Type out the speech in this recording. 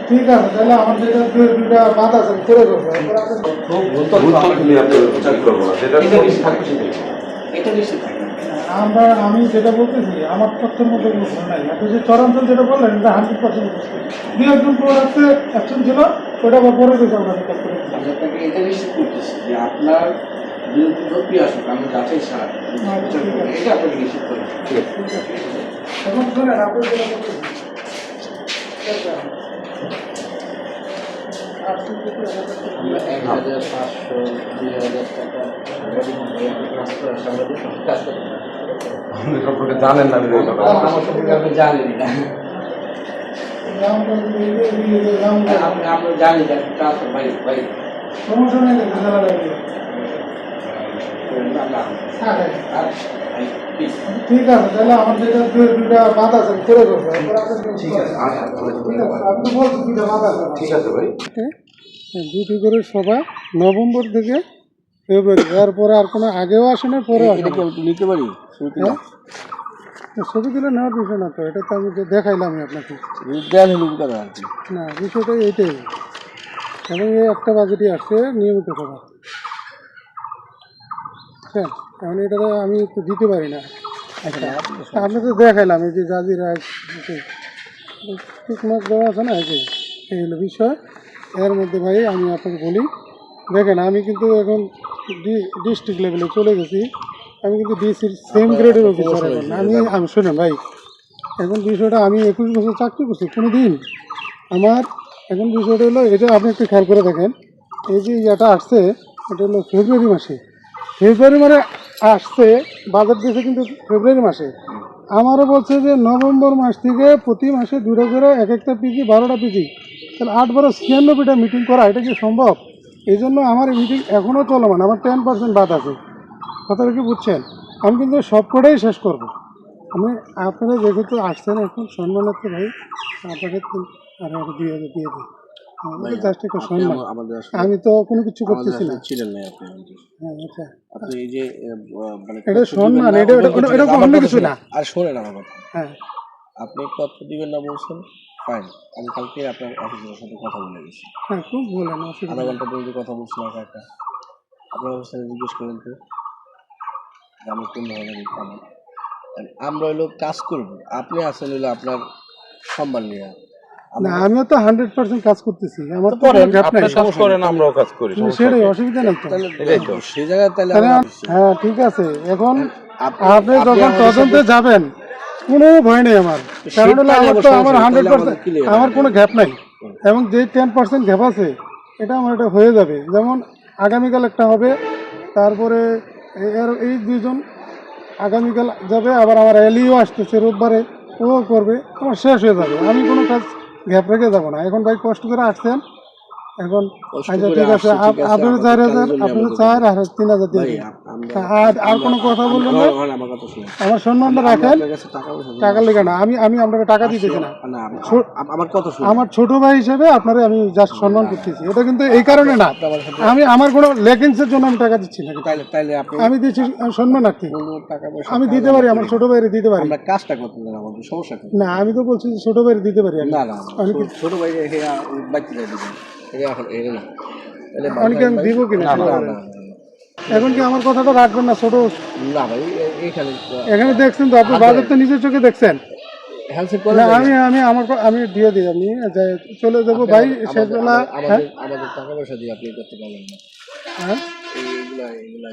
ঠিক আছে, তাহলে আমার যেটা দুইটা বাদ আছে করে দেবো। আমি যেটা বলতেছি আমার তথ্যের মধ্যে কোনো ভুল নাই। আপনি যে চরাঞ্চল যেটা বললেন এটা 100% উপস্থিত। দুই একজন প্রোডাক্টে অ্যাকশন ছিল, ওটা আবার পরে দিতে আমরা রেকর্ড করে দিচ্ছি। আপনাকে এটা নিশ্চিত করতেছি যে আপনার বিরুদ্ধে যতই আসুক আমি যাচাই ছাড়া এটা আপনাকে নিশ্চিত করি। এখন শুনেন আপনি যেটা বলতেছি আমরা 1500 2000 টাকা কাজ করতে সম্পর্কে জানেন না, আমার সম্পর্কে আপনি জানেন না। আমরা জানি যে কাজ ভাই ভাই সমস্যা নেই, ভালো লাগবে। ঠিক আছে, তাহলে আমার যেটা দুইটা বাদ আছে করে দেবো। ঠিক আছে, আপনি বলছেন দুইটা বাদ আছে। ঠিক আছে ভাই। দুটি করে সভা নভেম্বর থেকে ফেব্রুয়ারি, এরপরে আর কোনো আগেও আসে না পরেও আসে না। নিতে পারি ছবি তুলে নেওয়ার বিষয় না তো, এটা তো আমি দেখাইলাম আপনাকে। না, বিষয়টা এইটাই। এবং এই একটা বাজেটই আসছে নিয়মিত সভা। হ্যাঁ, কারণ এটা আমি তো দিতে পারি না। আচ্ছা, আপনি তো দেখাইলাম এই যে জাজিরা টিকমার্ক দেওয়া আছে না, এই হলো বিষয়। এর মধ্যে ভাই আমি আপনাকে বলি, দেখেন আমি কিন্তু এখন ডিস্ট্রিক্ট লেভেলে চলে গেছি। আমি কিন্তু ডিসির সেম গ্রেডের অফিসার এখন। আমি শুনেন ভাই, এখন বিষয়টা আমি 21 বছর চাকরি করছি, কোনো দিন আমার এখন বিষয়টা হলো এটা আপনি একটু খেয়াল করে দেখেন। এই যে ইয়েটা আসছে এটা হলো ফেব্রুয়ারি মাসে, ফেব্রুয়ারি আসছে, বাজার দিয়েছে কিন্তু ফেব্রুয়ারি মাসে। আমারও বলছে যে নভেম্বর মাস থেকে প্রতি মাসে 2টা করে এক একটা পিজি 12টা পিজি, তাহলে 8-12-96টা মিটিং করা, এটা কি সম্ভব? এই জন্য আমার মিটিং এখনও চলমান, আমার 10% বাদ আছে। কথাটা কি বুঝছেন? আমি কিন্তু সবকটাই শেষ করব। আমি আপনারা যেহেতু আসছেন এখন সম্মানার্থে ভাই, আপনাকে আর দিয়ে দিই জাস্ট একটা সম্মান। আমি তো কোনো কিছু করতেছি না। হ্যাঁ, আচ্ছা, আপনি এই যে এটা সম্মান, এটা অন্য কিছু না। আর শোনেন আমার কথা, হ্যাঁ, আপনি তথ্য দিবেন না বলছেন, ফাইন। আমি কালকে আপনার অফিসের সাথে কথা বলে গেছি, হ্যাঁ, খুব বলেন, অসুবিধা আধা নেই। ঘন্টা পর্যন্ত কথা বলছিলাম একা একা। আপনার অবস্থায় জিজ্ঞেস করেন তো যে আমি কোন ধরনের পাবো। আমরা হইলো কাজ করবো, আপনি আসেন হইলো আপনার সম্মান নিয়ে। না, আমিও তো 100% কাজ করতেছি, আমার তো করেন, কোনো গ্যাপ নাই। আপনি কাজ করেন, আমরাও কাজ করি, সেটাই, অসুবিধা নেই তো। এটাই তো। সেই জায়গায় তাহলে হ্যাঁ, ঠিক আছে। এখন আপনি আপনি যখন আমাদের তদন্তে সাথে- যাবেন, কোনো ভয় নেই আমার। কারণ হলো আমার 100%, আমার কোনো গ্যাপ নাই। এবং যে 10% গ্যাপ আছে এটা আমার এটা হয়ে যাবে। যেমন আগামীকাল একটা হবে, তারপরে এই দুইজন আগামীকাল যাবে, আবার আমার এলিও আসতেছে রোববারে, ও করবে, আমার শেষ হয়ে যাবে। আমি কোনো কাজ গ্যাপ রেখে যাবো না। এখন ভাই কষ্ট করে আসছেন, এখন আচ্ছা ঠিক আছে, আপনার 4000, আপনার 4 আর 3000 দিয়ে দিন। আর কোনো কথা বলবেন না, আমার সম্মানটা রাখেন। টাকা লেগে না, আমি আপনাকে টাকা দিতেছি না। আমার ছোট ভাই হিসেবে আপনারে আমি জাস্ট সম্মান করতেছি, এটা কিন্তু এই কারণে না, আমি আমার কোনো লেগিংসের জন্য আমি টাকা দিচ্ছি না। আমি দিচ্ছি সম্মানার্থে, আমি দিতে পারি, আমার ছোট ভাইয়ের দিতে পারি। কাজটা করতে দেন, আমাদের সমস্যা কি? না, আমি তো বলছি ছোট ভাইয়ের দিতে পারি। না না, ছোট ভাই বাচ্চা দিবেন, এটা এখন এটা না, অনেকে আমি দিব কিনা। না এখন কি আমার কথাটা রাখবেন না? ছোট না ভাই, এইখানে এখানে দেখছেন তো, আপনি বাজার তো নিজের চোখে দেখছেন। না, আমি দিয়ে দিই, আমি চলে যাবো ভাই শেষবেলা। আমাদের টাকা পয়সা দিয়ে আপনি করতে পারবেন না। হ্যাঁ, এইগুলা